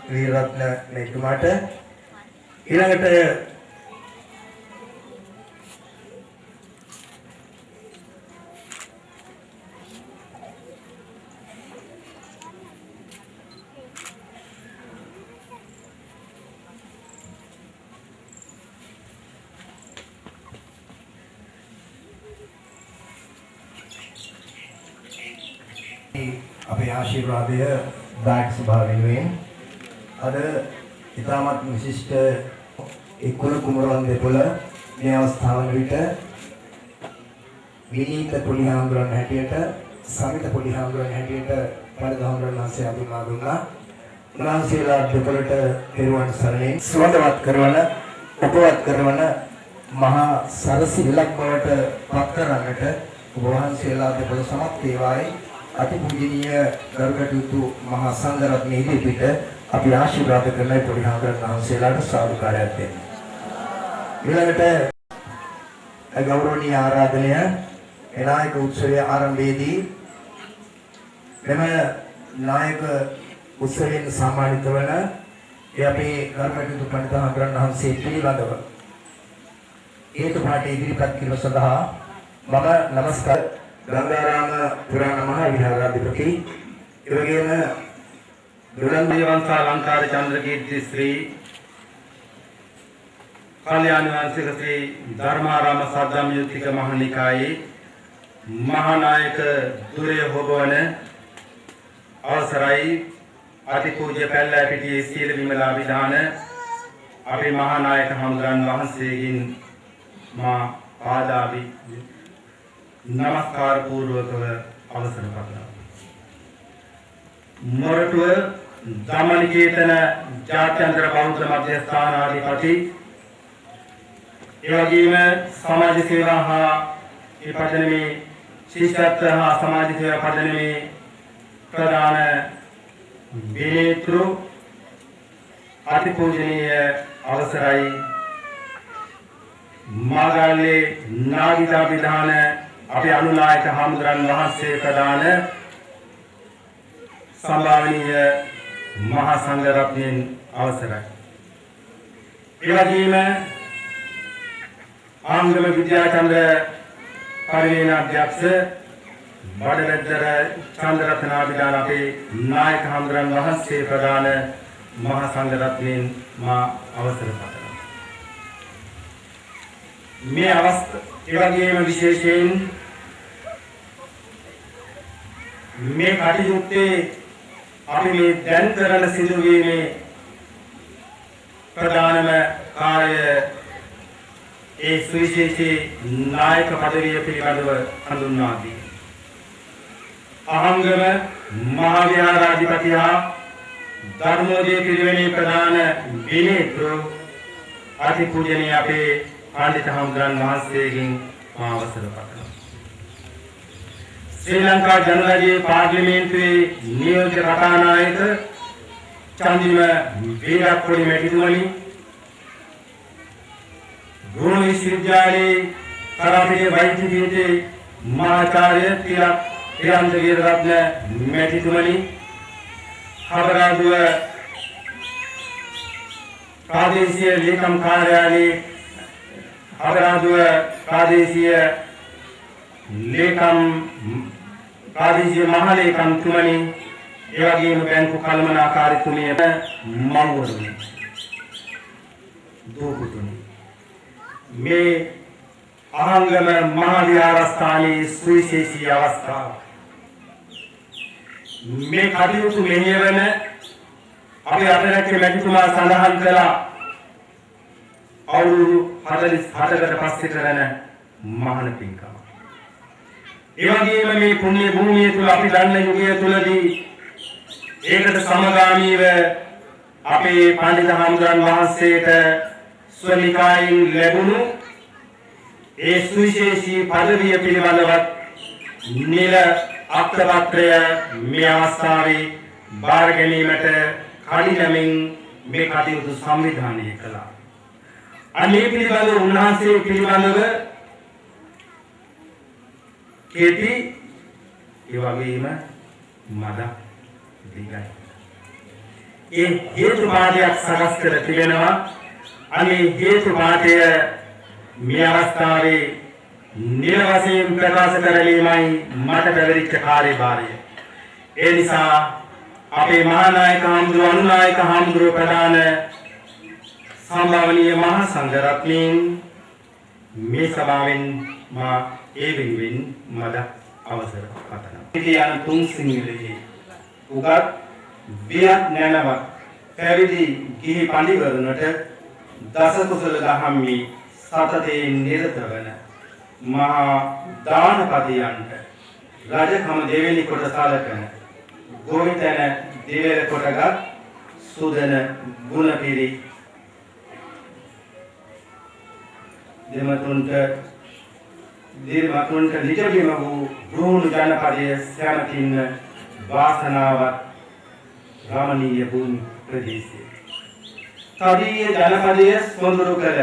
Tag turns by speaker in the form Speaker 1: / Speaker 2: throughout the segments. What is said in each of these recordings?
Speaker 1: वीररत्न मेතුමාට ඊළඟට අපේ ආශිර්වාදය දායක ස්වභාවයෙන් අද ඉතාමත් විශිෂ්ට එක්කුණ කුමරුවන් දෙපොළ මේ අවස්ථාවන විට විනීත පොලිහාමුදුරන් හැටියට සමිත පොලිහාමුදුරන් හැටියට පරිදහාමුදුරන් වහන්සේ අභිමා දුන්නා. උන්වහන්සේලා දෙපොළට පෙරවන් සරණින් සුවඳවත් කරවන උපවත් කරවන මහා සරසි විලක් බවට පත් කරන්නට ඔබ වහන්සේලා දෙපොළ සමත් වේවායි අතිපූජනීය ගරුකටයුතු මහා සංඝරත්නයේ පිට අපි ආශිර්වාද කරන පොඩිහාමුදුරන් වහන්සේලාට සාදුකාරයක් දෙන්න. ඊළඟට ගෞරවනීය ආරාධනය නායක උත්සවයේ ආරම්භයේදී මෙම නායක උත්සවයෙන් සම්මානිත වන අපේ ගරුකටයුතු පඬිතුමන් වහන්සේ පිළිබඳව හේතු පාඨ ඉදිරිපත් කිරීම සඳහා මම নমස්කාර ගංගාරාම පුරාණ මහා විහාරාධිපති එවැගේම දුරන්දේ වංශ අලංකාර චන්ද්‍රකීර්ති ශ්‍රී කල්‍යාණ වංශික ශ්‍රී ධර්මාරාම සද්ධම්යුතික මහනිකායේ මහානායක දුරේ හොබවන අවසරයි අතිපූජ්‍ය පැල්ලෑපිටියේ සීල විමලා විධාන අපේ මහානායක හමුදුරන් වහන්සේගෙන් මා ආදාවි නමස්කාර පූර්වකව අවසර කරනවා. මොරටුව ධම්මනිකේතන ජාත්‍යන්තර බෞද්ධ මධ්‍යස්ථානාධිපති එවැගේම සමාජ සේවා හා පදනමේ ශිෂ්‍යත්ව හා සමාජ සේවා පදනමේ ප්‍රධාන විනේතෘ අතිපූජනීය අවසරයි මාගල්ලේ නාගිතා විධාන අපේ අනුනායක හමුදුරන් වහන්සේ ප්‍රදාන සම්භාවනීය මහා සංඝ රත්නයන් අවසරයි. ඒ වගේම ආංගම විද්‍යාචන්ද්‍ර පරිවේන අධ්‍යක්ෂ බඩවැද්දර චන්ද්‍රරත්න අභිදාන අපේ නායක හමුදුරන් වහන්සේ ප්‍රදාන මහා සංඝ රත්නයන් මා අවසර පතනවා. මේ අවස්ථාව ඒ වගේම විශේෂයෙන් මේ කටයුත්තේ අපි මේ දැන් කරන සිදුවීමේ ප්‍රධානම කාර්යය ඒ සුවිශේෂී නායක පදවිය පිළිබඳව හඳුන්වා දී. අහංගම මහා විහාරාධිපති හා ධර්මෝදය පිරිවෙනේ ප්‍රධාන විනේතෘ අතිපූජනීය අපේ පඬිත හමුදුරන් වහන්සේගෙන් මා අවසර පතනවා. ශ්‍රී ලංකා ජනරජයේ පාර්ලිමේන්තුවේ නියෝජ්‍ය කතානායක චන්දිම වීරක්කොඩි මැතිතුමනි, ගුණ විශ්වවිද්‍යාලයේ කරාපිටිය වෛද්‍ය පීඨයේ මහාචාර්ය තිලන්ත වීරරත්න මැතිතුමනි, හබරාදුව ප්‍රාදේශීය ලේකම් කාර්යාලයේ අගරාදුව ප්‍රාදේශීය මහලේකම්තුමනි, ඒ වගේම බැංකු කළමනාකාරීතුමිය මව්වරුනි, දූපුතුනි, මේ අහංගම මහා විහාරස්ථානයේ සුවිශේෂී අවස්ථාව මේ කටයුතු මෙහෙයවන අපේ අතරැක්කේ මැතිතුමා සඳහන් කළා අවුරුදු 47කට පස්සේ කරන මහාන පින්කම. ඒ වගේම මේ පුණ්‍ය භූමිය තුල අපි දන්න යුගය තුලදී ඒකට සමගාමීව අපේ පඬිත හමුදුරන් වහන්සේට ස්වනිකායෙන් ලැබුණු ඒ සුවිශේෂී පදවිය පිළිබඳවත් නිල අත්පත්‍රය මේ අවස්ථාවේ බාර ගැනීමට කඩිනමින් මේ කටයුතු සංවිධානය කළා. අනේ පිළිබඳව උන්වහන්සේ පිළිබඳව කේති ඒ වගේම මද දිගයි.
Speaker 2: ඒ හේතු පාඨයක් සකස් කර තිබෙනවා. අනේ හේතු පාඨය මේ අවස්ථාවේ නිල වශයෙන් ප්‍රකාශ කරලීමයි මට පැවරිච්ච කාර්යභාරය. ඒ නිසා අපේ මහානායක හාමුදුරුවෝ අනුනායක හාමුදුරුවෝ ප්‍රධාන සම්භාවනීය මහා සංඝරත්නයන් මේ සභාවෙන් මා ඒ වෙනුවෙන් මට අවසර පතනවා. ඉතින් තුන් සිංහලයේ උගත් වියත් නැනව පැවිදි ගිහි පඬිවරුන්ට දස කුසල දහම්මි සතතේ නිරත වන මහා දානපතියන්ට රජකම දෙවෙනි කොට සලකන ගෝවිතන දිවේල කොටගත් සුදන ගුණපිරි දෙමතුන්ට නිජබිම වූ රුහුණු ජනපදයේ සෑමකින්න වාසනාවත් රමණීය භූමි ප්‍රදේශය. තදීය ජනපදයේ සොඳුරු කළ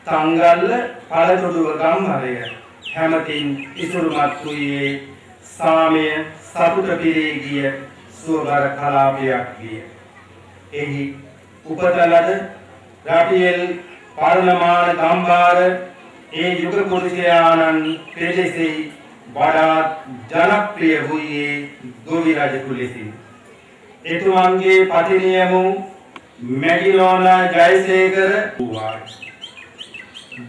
Speaker 2: තංගල්ල පළතුඩුව ගම්හරය හැමතින් ඉසුරුමත් වූයේ සාමය සතුට පිරී ගිය සුවබර කලාපයක් විය. එහි උපත ලද රාපියල් පාර්ලමාන ගම්බාර ඒ යුග පුරුෂයාණන් පෙළෙසෙහි වඩාත් ජනප්‍රිය වූයේ ගෝවි රජු ලෙසින්. එතුමන්ගේ පතිනියම මැගිලෝනා ජයසේකර වූවාය.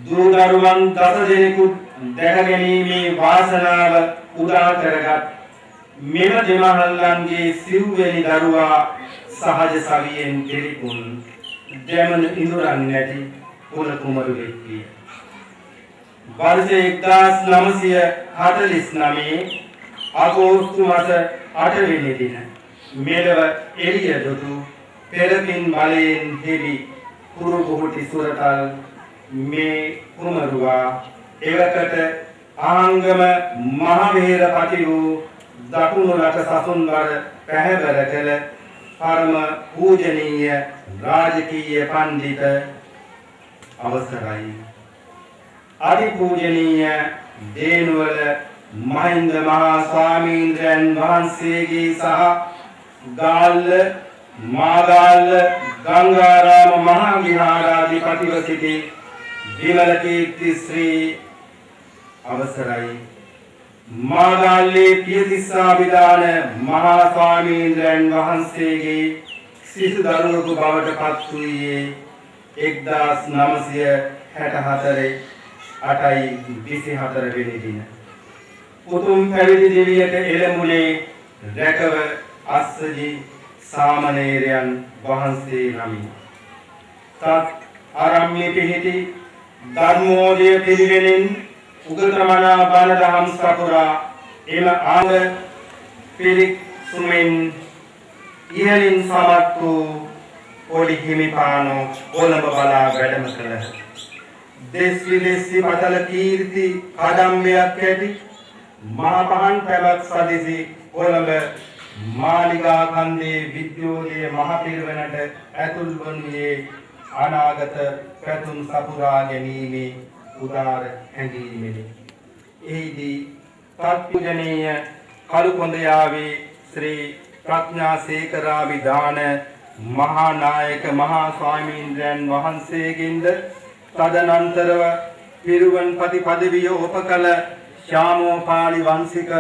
Speaker 2: දූ දරුවන් දස දෙනෙකු දැක ගැනීමේ වාසනාව උදා කරගත් මෙම දෙමහල්ලන්ගේ සිව්වැනි දරුවා සහජ සවියෙන් පිළිකුල් දෙමන ඉඳුරන් නැති කුල කුමරු වෙක්විය. වර්ෂ 1949 අගෝස්තු මාස 8 වෙනි දින මෙලව එළිය දුටු පෙරපින් බලයෙන් හෙළි කුරු කුහුටි සුරතල් මේ කුමරුවා එවකට ආංගම මහවේරපති වූ දකුණු රට සසුන්වර පැහැබර කළ පරම පූජනීය රාජකීය පඬිත අවසරයි. අතිපූජනීය දේනුවල මහින්ද මහා ස්වාමීන්ද්‍රයන් වහන්සේගේ සහ ගාල්ල මාගාල්ල ගංගාරාම මහා විහාරාධිපතිව සිටි විමල කීර්ති ශ්‍රී අවසරයි. මාගාල්ලේ පියතිස්සාවිදාන මහා ස්වාමීන්ද්‍රයන් වහන්සේගේ සිසු දරුවෙකු බවට පත් වූයේ 1964 8/24 වෙනි දින. උතුම් පැවිදි දෙවියට එළමුලේ රැකව අස්සජි සාමණේරයන් වහන්සේ නමින් තත් ආරම්භයේ පිහිටි ධර්මෝදය පිළිවෙලින් උගතමනා බණ දහම් සපුරා එම ආංග පිරික් සුමෙන් ඉහළින් සමත් වූ පොඩි හිමිපාණෝ කොළඹ බලා වැඩම කළහ. දෙස් විදෙස් පතල කීර්ති කදම්බයක් ඇති මහා පහන් පැවැත් සදිසි කොළඹ මාලිගා කන්දේ විද්‍යෝදය මහ පිරිවෙනට ඇතුල් වනුයේ අනාගත පැතුම් සපුරා ගැනීමේ උදාර හැඟීමෙනි. එහිදී පත්පූජනීය කළුකොඳයාවේ ශ්‍රී ප්‍රඥාසේකරාවිදාන මහා නායක මහා ස්වාමීන්ද්‍රයන් වහන්සේගෙන්ද තදනන්තරව පිරුවන්පති පදවිය උපකල ශ්‍යාමෝපාලි වංශික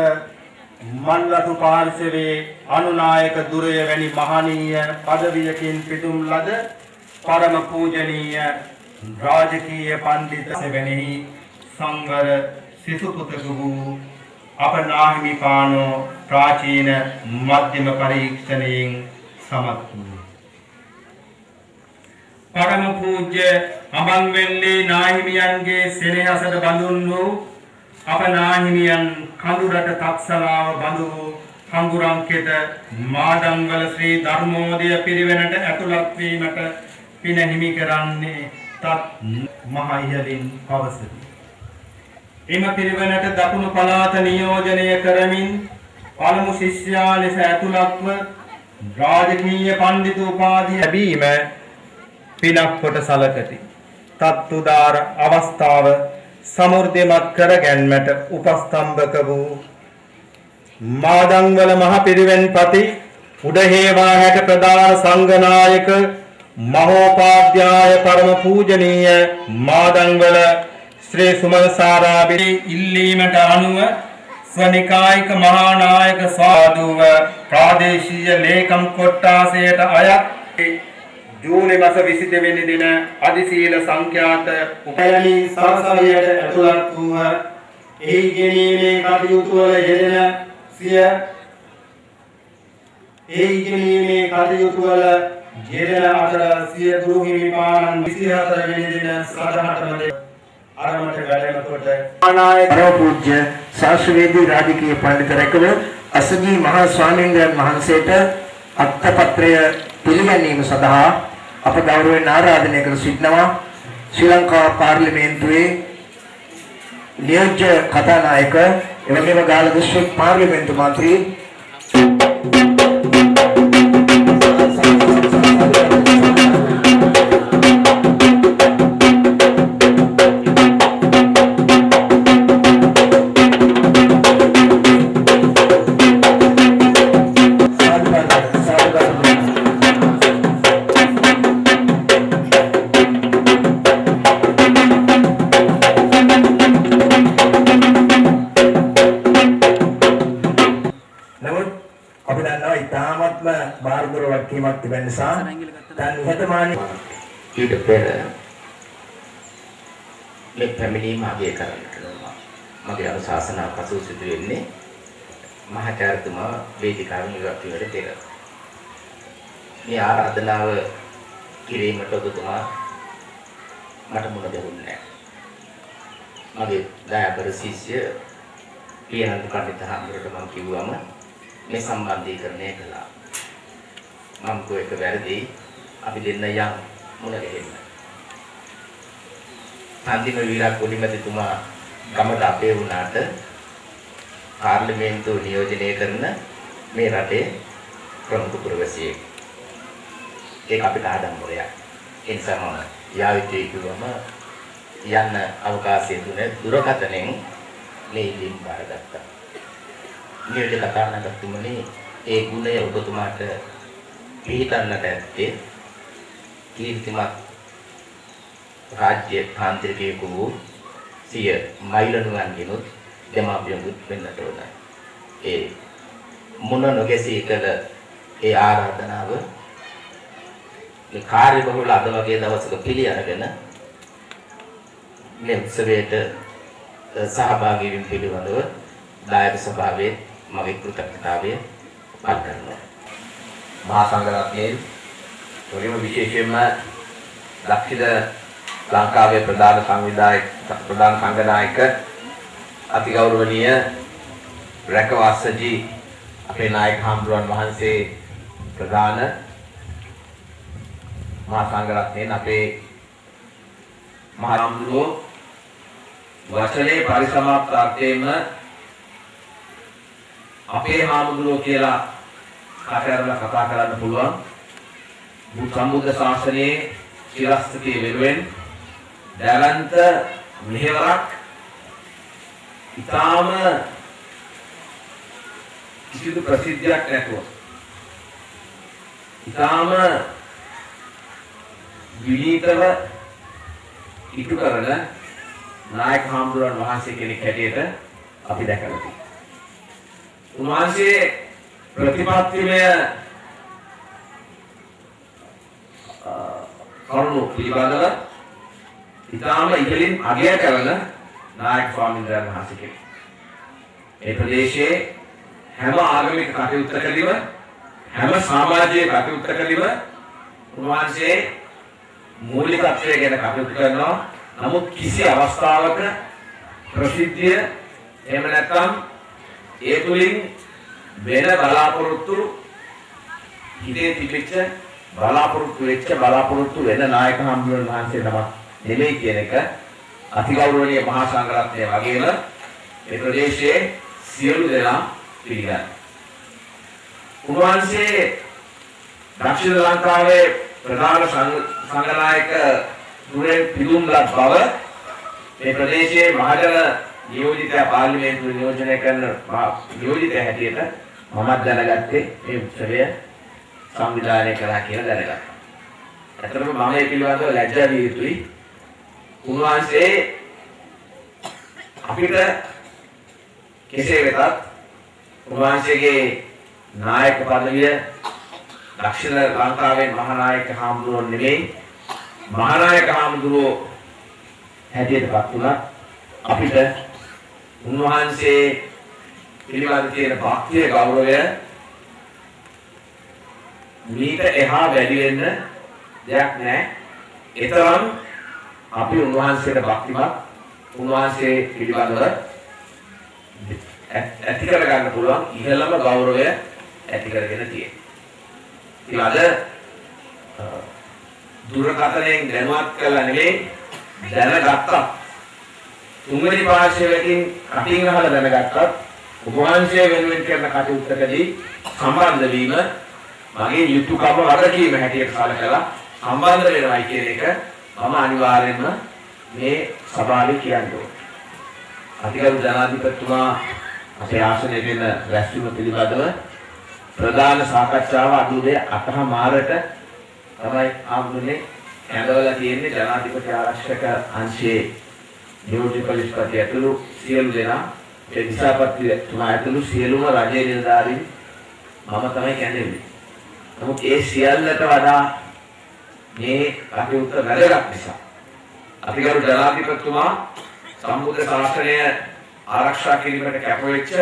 Speaker 2: මන්ලතු පාර්ශවයේ අනුනායක දුරය වැනි මහනීය පදවියකින් පිටුම් ලද පරම පූජනීය රාජකීය පඬිත සෙවණෙහි සංවර සිසුපුතකු වූ අපනාහිමිපාණෝ ප්‍රාචීන මධ්‍යම පරීක්ෂණයෙන් සමත් වූ පරම පූජ්‍ය අඹන්වැල්ලේ නාහිමියන්ගේ සෙනෙහසට බඳුන් වූ අපනාහිමියන් කඳුරට තක්සලාව බඳු වූ හංගුරංකෙත මාදංගල ශ්‍රී ධර්මෝදය පිරිවෙනට ඇතුළත් වීමට පින හිමි කරන්නේ තත් මහ ඉහළින් පවසති. එම පිරිවෙනට දකුණු පළාත නියෝජනය කරමින් පළමු ශිෂ්‍යයා ලෙස ඇතුළත්ව රාජකීය පඬිතු උපාධිය ලැබීම පිනක් කොට සලකති. තත් උදාර අවස්ථාව සමෘද්ධිමත් කර ගැනීමට උපස්තම්භක වූ මාදංවල මහ පිරිවෙන්පති උඩහේවා හැට ප්‍රධාන සංඝනායක මහෝපාද්‍යය පරම පූජනීය මාදංවල ශ්‍රී සුමන සාරාවේ ඉල්ලීමට අනුව ස්වනිකායික මහානායක සාදුව ප්‍රාදේශීය ලේකම් කොට්ටාසයට අයත් ජූනි මාස 22 වෙනි දින අධිසීල සංඛ්‍යාත උපයනී සරසවියට ඇතුළත් වූ එහි ගෙනීමේ කටයුතු වල යෙදෙන අතර සිය ගුරු හිමිපාණන් 24 වෙනි දින සදහටම අරමට වැඩම කොට
Speaker 1: ආනායක පූජ්‍ය ශාස්ත්‍රවේදී රාජකීය පඬිතු රැකව අසගී මහා ස්වාමීන් වහන්සේට අත්පත්‍රය පිළිගැනීම සඳහා අප ගෞරවයෙන් ආරාධනය කර සිටිනවා. ශ්‍රී ලංකා පාර්ලිමේන්තුවේ නියෝජ්‍ය කතානායක එවැනිම ගාල්ල දිස්ත්‍රික් පාර්ලිමේන්තු මන්ත්‍රී
Speaker 3: ඊට පෙර මේ පැමිණීම අගය කරන්නට ඕන. මගේ අනුශාසනා පසු සිදු වෙන්නේ මහාචාර්යතුමා වේදිකාවෙන් ඉවත් වීමට පෙර. මේ ආරාධනාව කිරීමට ඔබතුමා මට මුණ දෙන්නේ නැහැ. මගේ දයාබර ශිෂ්‍ය පියනන්ද පඬිතු හාමුදුරුවෝ මම කිව්වම මේ සම්බන්ධීකරණය කළා. මම කෝ එක වැරදි අපි දෙන්න යම් මුණ ගැහෙන්න. අන්තිම විරාග පොලිමැතිතුමා ගමට අපේ වුණාට පාර්ලිමේන්තුව නියෝජනය කරන මේ රටේ ප්‍රමුඛ පුරවැසියෙක්. ඒක අපිට ආඩම්බරයක්. ඒ නිසා මම යාවිතේ කිව්වම යන්න අවකාශය දුන්නේ දුරකථනයෙන් මේ ඉල්ලීම බාරගත්තා. නියෝජ්‍ය කතානායකතුමනි ඒ ගුණය ඔබතුමාට පිළිතන්නට ඇත්තේ කීර්තිමත් රාජ්‍ය තාන්ත්‍රිකයෙකු වූ සිය මයිලනුවන්ගෙනුත් දෙමාපියන්ගෙනුත් වෙන්නට ඕන. ඒ මුණ නොගැසී කළ ඒ ආරාධනාව මේ කාර්යබහුල අද වගේ දවසක පිළි අරගෙන මේ උත්සවයට සහභාගී වීම පිළිබඳව දායක සභාවේ මගේ කෘතඥතාවය පළ කරනවා.
Speaker 4: මහා සංඝරත්නයේ වගේම විශේෂයෙන්ම දක්ෂිණ ලංකාවේ ප්‍රධාන සංඝනායක අතිගෞරවනීය රැකවස්සජී අපේ නායක හාමුදුරන් වහන්සේ ප්‍රධාන මහා සංඝරත්නයෙන් අපේ මහා හාමුදුරුවෝ වචනේ පරිසමාප්තාර්ථයෙන්ම අපේ හාමුදුරුවෝ කියලා කතරලා කතා කරන්න පුළුවන්. සම්බුද්ධ ශාසනයේ චිරස්ථිතිය වෙනුවෙන් දැවැන්ත මෙහෙවරක් ඊටාම කිසිදු ප්‍රසිද්ධියක් නැතුව ඊටාම විනීතව ඉටු කරන නායක හාමුදුරන් වහන්සේ කෙනෙක් හැටියට අපි දැකලා තියෙනවා. උන්වහන්සේ ප්‍රතිපත්තිමය කරුණු පිළිබඳව ඉතාම ඉහළින් අගය කරන නායක ස්වාමීන් වහන්සේ කෙනෙක්. මේ ප්‍රදේශයේ හැම ආගමික කටයුත්තකදීම හැම සමාජීය කටයුත්තකදීම උන්වහන්සේ මූලිකත්වය ගැන කටයුතු කරනවා. නමුත් කිසි අවස්ථාවක ප්‍රසිද්ධිය එහෙම නැත්නම් ඒ තුලින් වෙන බලාපොරොත්තු හිතේ තිබෙච්ච බලාපොරොත්තු වෙන නායක හාමුදුරුවෝ වහන්සේ නමක් නෙමෙයි කියන එක අතිගෞරවනීය මහා සංඝරත්නය වගේම මේ ප්‍රදේශයේ සියලු දෙනා පිළිගන්නවා. උන්වහන්සේ දක්ෂිණ ලංකාවේ ප්‍රධාන සංඝනායක දුරෙන් පිදුම් ලත් බව මේ ප්‍රදේශයේ මහජන නියෝජිත පාර්ලිමේන්තුව නියෝජනය කරන නියෝජිතය හැටියට මමත් දැනගත්තේ මේ උත්සවය සංවිධානය කළා කියලා දැනගත්තා. ඇත්තටම මම මේ පිළිබඳව ලැජ්ජා විය යුතුයි. උන්වහන්සේ අපිට කෙසේ වෙතත් උන්වහන්සේගේ නායක පදවිය දක්ෂිණ ලංකාවේ මහානායක හාමුදුරුවෝ නෙමෙයි මහානායක හාමුදුරුවෝ හැටියටපත් වුණා. අපිට උන්වහන්සේ පිළිබඳ තියෙන භක්තිය ගෞරවය මීට එහා වැඩි වෙන්න දෙයක් නැහැ. ඒතරම් අපි උන්වහන්සේට භක්තිමත් උන්වහන්සේ පිළිබඳව ඇති කර ගන්න පුළුවන් ඉහළම ගෞරවය ඇති කරගෙන තියෙනවා. ඊළඟ දුරකථනයෙන් දැනුවත් කළා නෙවෙයි දැනගත්තා. තුන්වෙනි පාර්ශවයෙන් කටින් අහලා දැනගත්තත් උන්වහන්සේ වෙනුවෙන් කරන කටයුත්තකදී සම්බන්ධ වීම මගේ යුතුයකම වගකීම හැටියට සැලකලා සම්බන්ධ වෙනවයි කියන එක මම අනිවාර්යයෙන්ම මේ සභාවේ කියන්න ඕනේ. අතිගරු ජනාධිපතිතුමා අපේ ආසනයේ වෙන රැස්වීම පිළිබඳව ප්‍රධාන සාකච්ඡාව අනුදේ 8:00 තමයි ආම්දුනේ ඇඳවලා තියෙන්නේ. ජනාධිපති ආරක්ෂක අංශයේ නියෝජ්‍ය පොලිස්පති ඇතුළු සියලු දෙනා ඒ දිසාපතිතුමා ඇතුළු සියලුම රජයේ නිලධාරීන් මම තමයි කැඳෙන්නේ. නමුත් ඒ සියල්ලට වඩා මේ කටයුත්ත වැදගත් නිසා අතිගරු ජනාධිපතිතුමා සම්බුද්ධ ශාසනය ආරක්ෂා කිරීමට කැපවෙච්ච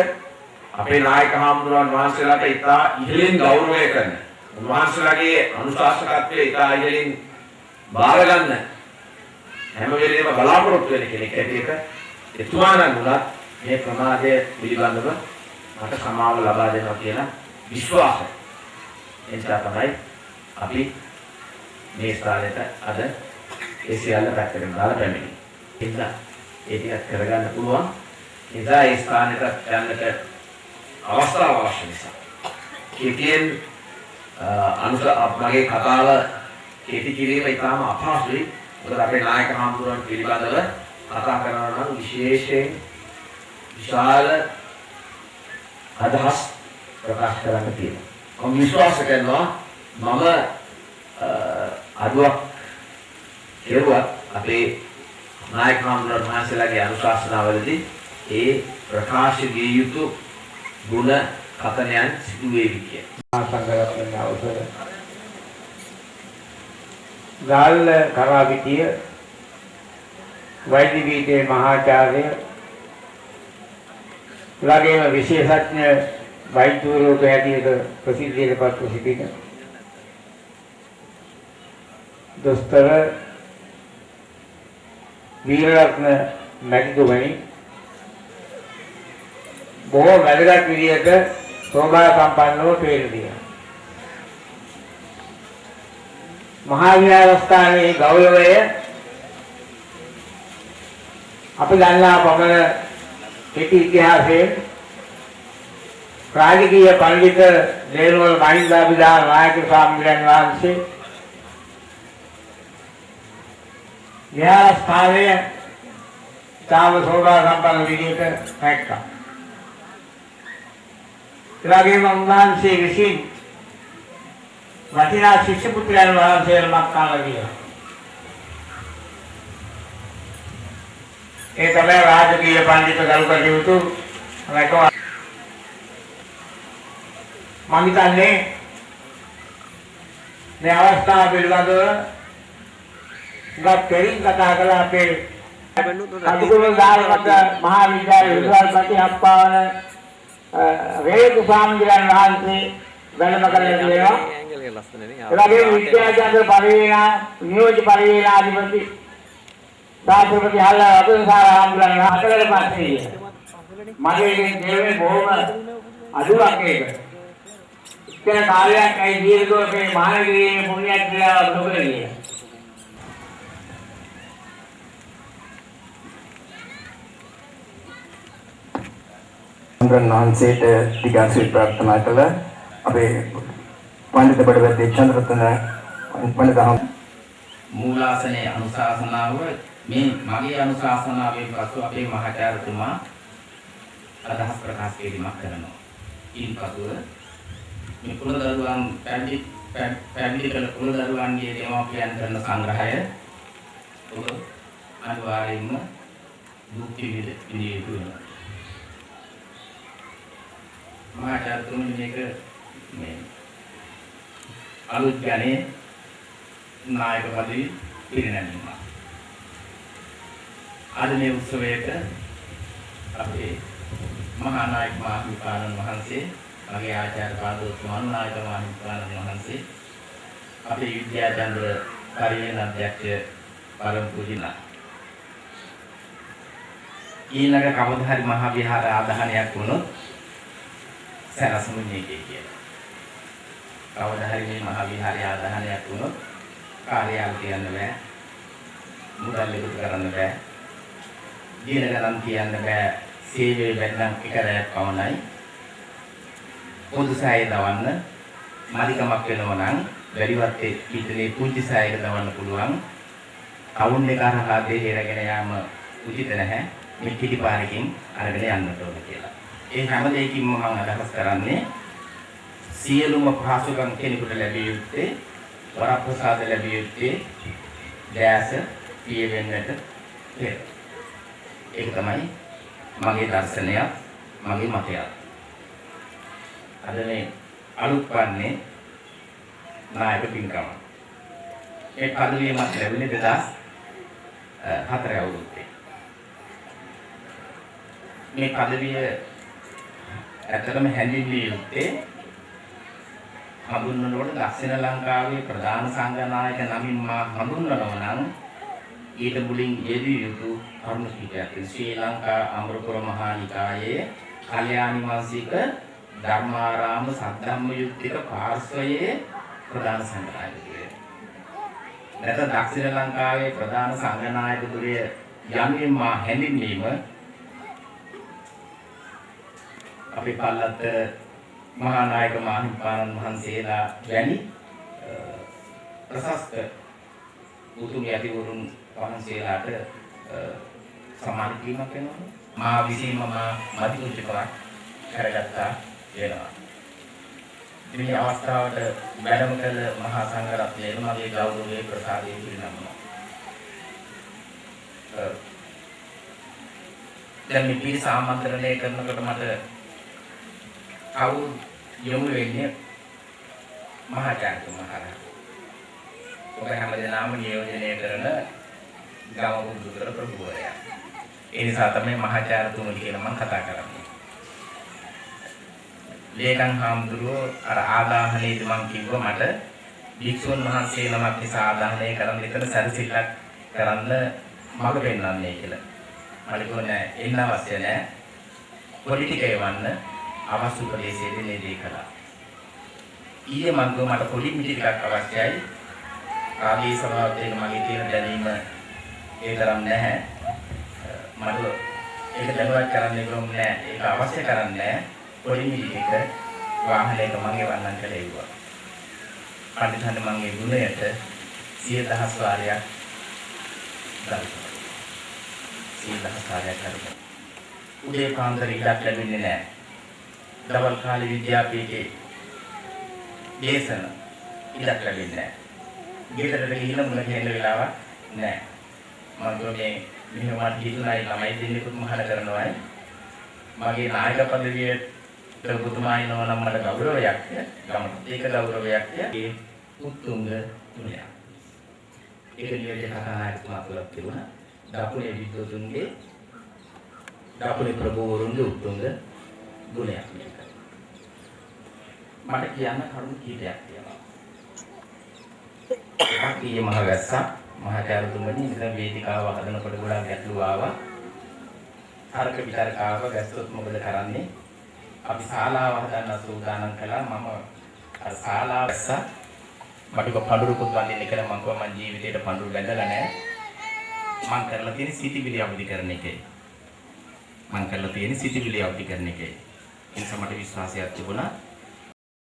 Speaker 4: අපේ නායක හාමුදුරුවන් වහන්සේලාට ඉතා ඉහළින් ගෞරවය කරන උන්වහන්සේලාගේ අනුශාසකත්වයේ ඉතා ඉහළින් බාර ගන්න හැම වෙලේම බලාපොරොත්තු වෙන කෙනෙක් හැටියට එතුමා නම් උනත් මේ ප්‍රමාදය පිළිබඳව මට සමාව ලබා දෙනවා කියන විශ්වාසය. එනිසා තමයි අපි මේ ස්ථානයට අද ඒ සියල්ල පැත්තකින් දාලා පැමිණෙන්නේ. එන්න ඒ ටික කරගන්න පුළුවන්. එදා ඒ ස්ථානයට යන්නට අවස්ථාව අවශ්‍ය නිසා. කෙටියෙන් මගේ කතාව කෙටි කිරීම ඉතාම අපහසුයි. මොකද අපේ නායක හාමුදුරුවන් පිළිබඳව කතා කරනවා නම් විශේෂයෙන් විශාල අදහස් ප්‍රකාශ කරන්න තියෙනවා. මම විශ්වාස කරනවා මම අදුවක් කෙරුවත් අපේ නායක හාමුදුරුවන් වහන්සේලාගේ අනුශාසනාවලදී ඒ ප්‍රකාශ විය යුතු ගුණ කතනයන් සිදු වේවි කිය.
Speaker 1: සංඝරත්නයේ අවසර ගාල්ල කරාවිතිය වෛද්‍ය විද්‍යාවේ මහාචාර්ය ළඟේම විශේෂඥ වෛද්‍යවරයෙකු හැටියට ප්‍රසිද්ධියට පත්ව සිටින දොස්තර වීරරත්න මැතිතුමනි බොහෝ වැදගත් විදියට සෝභා සම්පන්නව පෙළෙනවා. මහා විහාරස්ථානයේ ගෞරවය අපි දන්නා පමණ කෙටි ඉතිහාසයේ රාජකීය පඬිත දේරුවල් මහින්දාභිදාන නායක ස්වාමීන් වහන්සේ විහාරස්ථානයේ තාම සෝභා සම්පන්න විදියට රැක්කා. එවැගේම උන්වහන්සේ විසින් වටිනා ශිෂ්‍ය පුත්‍රයන් වහන්සේලා මක්කාලා ගියා. ඒ තමයි රාජකීය පඬිත ගරු කටයුතු රැකවා. මම හිතන්නේ මේ අවස්ථාව පිළිබඳව ගොඩක් කතා කළා අපේ අනුගමන දායක මහා විද්‍යාලයේ විද්‍යාපති අප්පාවන රේතු ස්වාමීන් වහන්සේ වැඩම කරගෙන ඉන්නවා. ඒ වගේම විද්‍යාචාර්ය පරිවේනා නියෝජ්‍ය පරිවේනාධිපති දාශපති හල්ල අපේසාර හාමුදුරන් හතරට පස්සේ මගේ දේවනේ බොහොම අදුවක් ඒක. ඉතන කාර්යයක් අයි දීර්ඝව මේ මහානගරයේ පුණ්‍යක්‍රියාව නොකර ගියා. වහන්සේට දිගාසිරි ප්‍රාර්ථනා කළ අපේ පඬිත බඩවැද්දේ චන්ද්‍රරත්න පඬිතුමා
Speaker 3: මූලාසනයේ අනුශාසනාව මේ මගේ අනුශාසනාවෙන් පසු අපේ මහාචාර්යතුමා අදහස් ප්‍රකාශ කිරීමක් කරනවා. ඉන්පසුව මේ කුලදරුවන් පැවිදි පැමිණි කළ කුල දරුවන්ගේ දෙමාපියන් කරන සංග්‍රහය ඔබ අනිවාර්යයෙන්ම දුක් විඳිය යුතු වෙනවා. මහාචාර්යතුමනි මේක මේ අලුත් ගණේ නායක පදවි පිරිනැමීම. අද මේ උත්සවයට අපේ මහා නායක මහාහිමිපාණන් වහන්සේ, මගේ ආචාර්ය පාදෝත්තුමන් නායක මහාහිමිපාණන් වහන්සේ, අපේ විද්‍යාචන්ද්‍ර පරිවේන අධ්‍යක්ෂ පරම පූජනීය ඊළඟ කවදා හරි මහා විහාර ආදාහනයක් වුණොත් සැලසුම් මේකේ කියලා. කවදා හරි මේ මහා විහාරය ආදාහනයක් වුණොත් කාර්යාල කියන්න බෑ, මුදල් එකතු කරන්න බෑ, දින ගණන් කියන්න බෑ, සේවයේ වෙනනම් එක රැයක් පමණයි. පොදු සාය දවන්න මාලිකමක් වෙනවා නම් වැඩිවත් පිටේ පුංචි සායක දවන්න පුළුවන්. කවුන් එක හරහා දෙහෙරගෙන යාම උචිත නැහැ. මේ පිටිපාරකින් අරගෙන යන්නට ඕන කියලා. ඒ හැම දෙයකින්ම මම අදහස් කරන්නේ සියලුම පහසුකම් කෙනෙකුට ලැබිය යුත්තේ, වරප්‍රසාද ලැබිය යුත්තේ දැස පියවෙන්නට පෙර. ඒක තමයි මගේ දර්ශනය, මගේ මතය. අද මේ අලුත් වන්නේ නායක පින්කම. ඒ පදවිය මත ලැබුණේ 2004 අවුරුද්දේ. මේ පදවිය ඇත්තටම හැඳින්විය යුත්තේ හඳුන්වනකොට දක්ෂිණ ලංකාවේ ප්‍රධාන සංඝනායක නමින් මා හඳුන්වනවා නම් ඊට මුලින් යෙදිය යුතු කරුණු කිහිපයක්. ශ්‍රී ලංකා අමරපුර මහා නිකායේ කල්යාණි වාසික ධර්මාරාම සද්ධම්ම යුක්තික පාර්ශ්වයේ ප්‍රධාන සංඝනායකතුමා. නැත්නම් දක්ෂිණ ලංකාවේ ප්‍රධාන සංඝනායකතුමා යන්නේ මා හැඳින්වීම අපේ පල්ලත් මහා නායක මහාහිමිපාණන් වහන්සේලා වැනි ප්‍රශස්ත උතුම් යතිවරුන් වහන්සේලාට සමාන කිරීමක් වෙනවා. මා විසින්ම මදිකුච්චකවක් කරගත්තා වෙනවා. මේ අවස්ථාවට වැඩම කළ මහා සංඝරත්නයට මගේ ගෞරවයේ ප්‍රසාදයේ පිරිනමනවා. දැන් මේ පිරිස ආමන්ත්‍රණය කරනකොට මට කවුරු යොමු වෙන්නේ මහාචාර්යතුමා. ඔබ හැමදෙනාම නියෝජනය කරන ගම බුදුතර ප්‍රභූවරයා. ඒ නිසා තමයි මහාචාර්යතුමනි කියලා මම කතා කරන්නේ. ලේකම් හාමුදුරුවෝ අර ආදාහනයේදී මම කිව්වා මට භික්ෂුන් වහන්සේ නමක් නිසා ආදාහනය කරන්න එතන සැරසිල්ලක් කරන්න මඟ පෙන්වන්නේ කියලා. මම කිව්වා නෑ එන්න අවශ්‍ය නෑ. පොලිටිකේ වන්න අවශ්‍ය ප්‍රදේශයේ දෙන්නේ කළා. ඊයේ මම මට පොඩි මිටි ටිකක් අවශ්‍යයි. ආදී සමාජයේ මගේ තියෙන දැනීම ඒ තරම් නැහැ. මට ඒක දැනුවත් කරන්න ඕනේ නෑ. ඒක අවශ්‍ය කරන්නේ පොඩි මිටි ටික වාහනයක මගේ වන්නන් කියලා එව්වා. පඬිතුමන් මගේ ගුණයට 100,000 වාරයක් දාලා. 100,000 වාරයක් කරලා. උදේ පාන්දර ඉඩක් ලැබෙන්නේ නෑ. දවල් කාලේ විද්‍යාපීඨයේ දේශන ඉඩක් ලැබෙන්නේ නැහැ. ගෙදරට ගිහින් මුල ගෙන්න වෙලාවක් නැහැ. මම මේ මෙහෙම හිතුණායි ළමයි දෙන්නෙකුත් මහාන කරනවායි. මගේ නායක පදවියට පුතුමායි නෝනම් මට ගෞරවයක්. ගමට ඒක ගෞරවයක්. ඒ උතුම්ග තුනක්. ඒක නියෝජ්‍ය කතානායකතුමා තුලක් තිබුණා. දකුණේ විද්වතුන්ගේ දකුණේ ප්‍රභූවරුන්ගේ උතුම්ග ගුණයක් මේක. මට කියන්න කරුණු කීපයක් තියෙනවා. එකක් ඊයේ මහ වැස්සා මහාචාර්යතුමනි ඉතින් වේදිකාව හදනකොට ගොඩක් ගැටලු ආවා. අරක විතරක ආව ගැස්සොත් මොකද කරන්නේ? අපි ශාලාව හදන්න සූදානම් කළා. මම අර ශාලාව වැස්සා මට පඳුරුකුත් වඳින්න කියලා මම කිව්වා මම ජීවිතේට පඳුරු බැඳලා නැහැ. මම කරලා තියෙන්නේ සිතිවිලි අවදි කරන එකයි. මම කරලා තියෙන්නේ සිතිවිලි අවදි කරන එකයි. ඒ නිසා මට විශ්වාසයක් තිබුණා